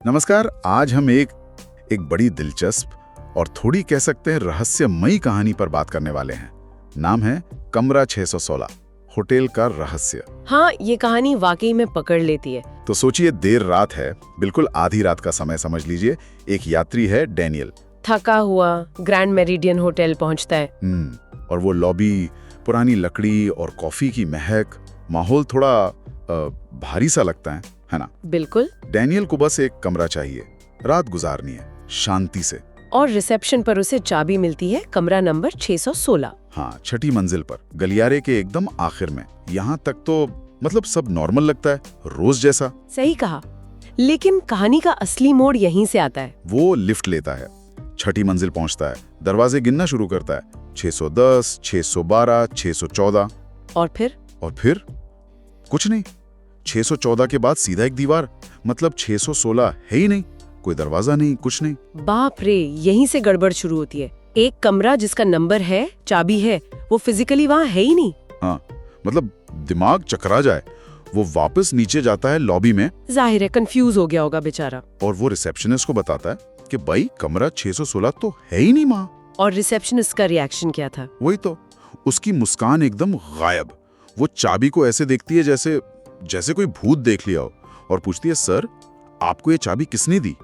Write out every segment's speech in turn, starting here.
नमस्कार। आज हम एक बड़ी दिलचस्प और थोड़ी कह सकते हैं रहस्यमयी कहानी पर बात करने वाले हैं। नाम है कमरा 616, होटल का रहस्य। हाँ, ये कहानी वाकई में पकड़ लेती है। तो सोचिए, देर रात है, बिल्कुल आधी रात का समय समझ लीजिए। एक यात्री है डैनियल, थका हुआ ग्रैंड मेरिडियन होटल पहुंचता है। और वो लॉबी, पुरानी लकड़ी और कॉफी की महक, माहौल थोड़ा भारी सा लगता है ना? बिल्कुल। डैनियल को बस एक कमरा चाहिए, रात गुजारनी है शांति से। और रिसेप्शन पर उसे चाबी मिलती है, कमरा नंबर 616। हाँ, छठी मंजिल पर, गलियारे के एकदम आखिर में। यहाँ तक तो मतलब सब नॉर्मल लगता है, रोज जैसा। सही कहा, लेकिन कहानी का असली मोड़ यहीं से आता है। वो लिफ्ट लेता है, छठी मंजिल पहुंचता है, दरवाजे गिनना शुरू करता है, 610, 612, 614। और फिर कुछ नहीं। 614 के बाद सीधा एक दीवार, मतलब 616 है ही नहीं। कोई दरवाजा नहीं, कुछ नहीं। बाप रे, यहीं से गड़बड़ शुरू होती है। एक कमरा जिसका नंबर है, चाबी है, वो फिजिकली वहाँ है ही नहीं। हाँ, मतलब दिमाग चकरा जाए। वो वापस नीचे जाता है लॉबी में। जाहिर है कंफ्यूज हो गया होगा बेचारा। और वो रिसेप्शनिस्ट को बताता है कि भाई कमरा 616 तो है ही नहीं माँ। और रिसेप्शनिस्ट का रिएक्शन क्या था? वही तो, उसकी मुस्कान एकदम गायब। वो चाबी को ऐसे देखती है जैसे कोई भूत देख लिया हो, और पूछती है, सर आपको ये चाबी किसने दी?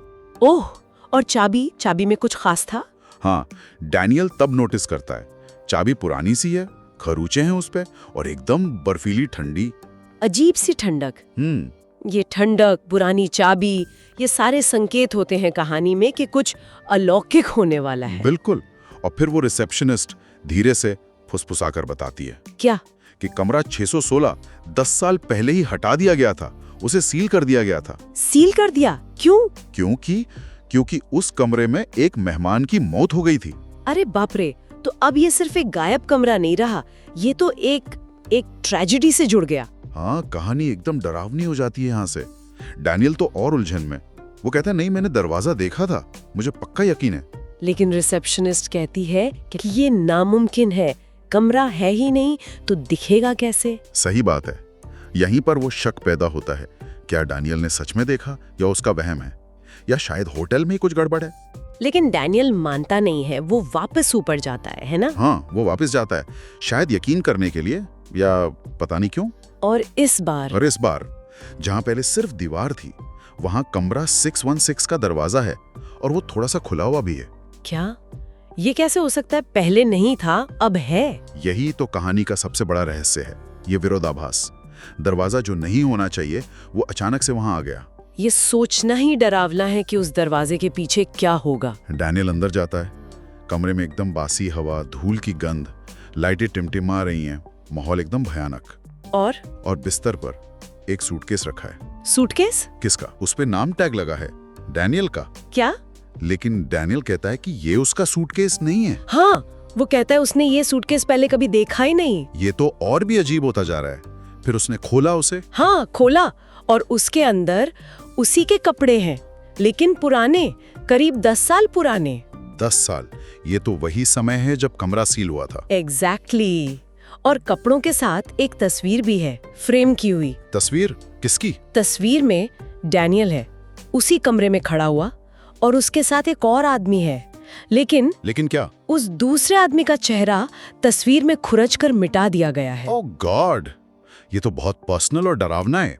ओह, और चाबी में कुछ खास था? हाँ, डैनियल तब नोटिस करता है, चाबी पुरानी सी है, खरूचे हैं उस पे, और एकदम बर्फीली ठंडी। अजीब सी ठंडक। ये ठंडक, पुरानी चाबी, ये सारे संकेत होते हैं कहानी में कि कुछ अलौकिक होने वाला है। बिल्कुल। और फिर वो रिसेप्शनिस्ट धीरे से फुसफुसाकर बताती है क्या? कि कमरा 616 10 साल पहले ही हटा दिया गया था, उसे सील कर दिया गया था। सील कर दिया? क्यों? क्योंकि उस कमरे में एक मेहमान की मौत हो गई थी। अरे बाप रे, तो अब ये सिर्फ एक गायब कमरा नहीं रहा, ये तो एक ट्रेजेडी से जुड़ गया। हाँ, कहानी एकदम डरावनी हो जाती है यहाँ से। डैनियल तो और उलझन में। वो कहता है, नहीं मैंने दरवाजा देखा था, मुझे पक्का यकीन है। लेकिन रिसेप्शनिस्ट कहती है कि ये नामुमकिन है, कमरा है ही नहीं तो दिखेगा कैसे? सही बात है। यहीं पर वो शक पैदा होता है, क्या डैनियल ने सच में देखा या उसका वहम है, या शायद होटल में ही कुछ गड़बड़ है। लेकिन डैनियल मानता नहीं है, वो वापस ऊपर जाता है ना? हाँ, वो वापस जाता है, शायद यकीन करने के लिए, या पता नहीं क्यों। और इस बार जहाँ पहले सिर्फ दीवार थी, वहाँ कमरा 616 का दरवाजा है, और वो थोड़ा सा खुला हुआ भी है। क्या? ये कैसे हो सकता है? पहले नहीं था, अब है। यही तो कहानी का सबसे बड़ा रहस्य है, ये विरोधाभास। दरवाजा जो नहीं होना चाहिए, वो अचानक से वहां आ गया। ये सोचना ही डरावना है कि उस दरवाजे के पीछे क्या होगा। डैनियल अंदर जाता है, कमरे में एकदम बासी हवा, धूल की गंध, लाइटें टिमटिमा रही हैं, माहौल एकदम भयानक। और बिस्तर पर एक सूटकेस रखा है। सूटकेस? किसका? उस पे नाम टैग लगा है, डैनियल का। क्या? लेकिन डैनियल कहता है कि ये उसका सूटकेस नहीं है। हाँ, वो कहता है उसने ये सूटकेस पहले कभी देखा ही नहीं। ये तो और भी अजीब होता जा रहा है। फिर उसने खोला उसे। हाँ, खोला, और उसके अंदर उसी के कपड़े हैं, लेकिन पुराने, करीब 10 साल पुराने। 10 साल, ये तो वही समय है जब कमरा सील हुआ था। एग्जैक्टली। और कपड़ों के साथ एक तस्वीर भी है, फ्रेम की हुई। तस्वीर? किसकी? तस्वीर में डैनियल है, उसी कमरे में खड़ा हुआ, और उसके साथ एक और आदमी है। लेकिन क्या? उस दूसरे आदमी का चेहरा तस्वीर में खुरच कर मिटा दिया गया है। ओह गॉड, ये तो बहुत पर्सनल और डरावना है।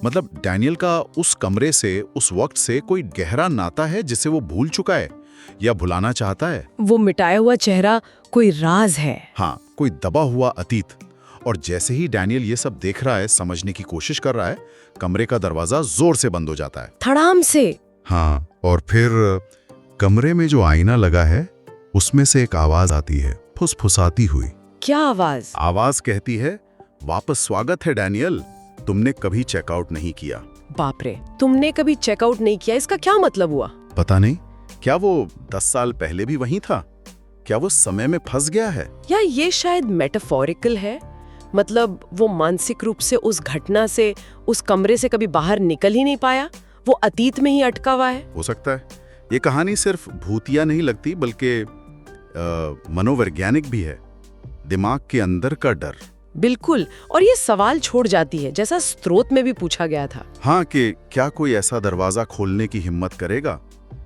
मतलब डैनियल का उस कमरे से, उस वक्त से कोई गहरा नाता है जिसे वो भूल चुका है या भुलाना चाहता है। वो मिटाया हुआ चेहरा कोई राज है। हाँ, कोई दबा हुआ अतीत। और जैसे ही डैनियल ये सब देख रहा है, समझने की कोशिश कर रहा है, कमरे का दरवाजा जोर से बंद हो जाता है, धड़ाम से। हाँ, और फिर कमरे में जो आईना लगा है, उसमें से एक आवाज आती है, फुसफुसाती हुई। क्या आवाज? आवाज कहती है, वापस स्वागत है डैनियल, तुमने कभी चेकआउट नहीं किया। बाप रे, तुमने कभी चेकआउट नहीं किया, इसका क्या मतलब हुआ? पता नहीं, क्या वो 10 साल पहले भी वहीं था? क्या वो समय में फंस गया है? या ये शायद मेटाफोरिकल है, मतलब वो मानसिक रूप से उस घटना से, उस कमरे से कभी बाहर निकल ही नहीं पाया, वो अतीत में ही अटका हुआ है। हो सकता है। ये कहानी सिर्फ भूतिया नहीं लगती, बल्कि मनोवैज्ञानिक भी है। दिमाग के अंदर का डर, बिल्कुल, और ये सवाल छोड़ जाती है जैसा स्रोत में भी पूछा गया था। हाँ, कि क्या कोई ऐसा दरवाजा खोलने की हिम्मत करेगा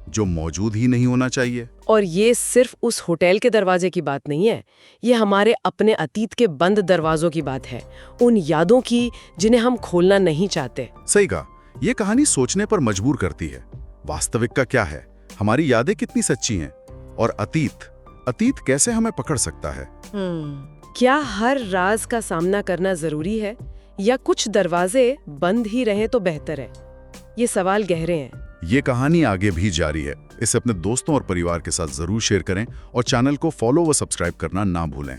जो मौजूद ही नहीं होना चाहिए? और ये सिर्फ उस होटल के दरवाजे की बात नहीं है, ये हमारे अपने अतीत के बंद दरवाजों की बात है, उन यादों की जिन्हें हम खोलना नहीं चाहते। सही कहा, ये कहानी सोचने पर मजबूर करती है। वास्तविकता क्या है? हमारी यादें कितनी सच्ची हैं? और अतीत कैसे हमें पकड़ सकता है? क्या हर राज का सामना करना जरूरी है, या कुछ दरवाजे बंद ही रहें तो बेहतर है? ये सवाल गहरे हैं। ये कहानी आगे भी जारी है। इसे अपने दोस्तों और परिवार के साथ जरूर शेयर करें और चैनल को फॉलो व सब्सक्राइब करना ना भूलें।